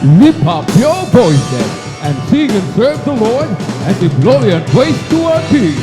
Lift up your voices and sing and serve the Lord and give glory and praise to our King.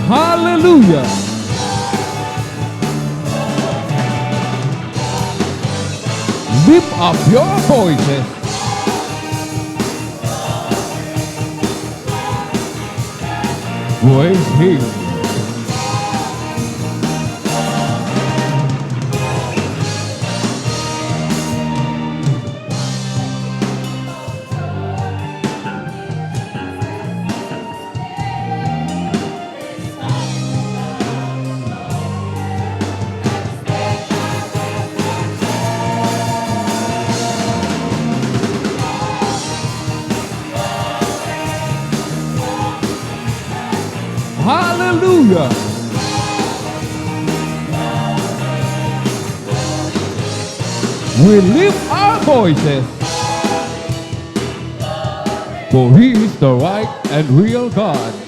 Hallelujah. Lift up your voices. Praise Him. Hallelujah. We lift our voices, for He is the right and real God.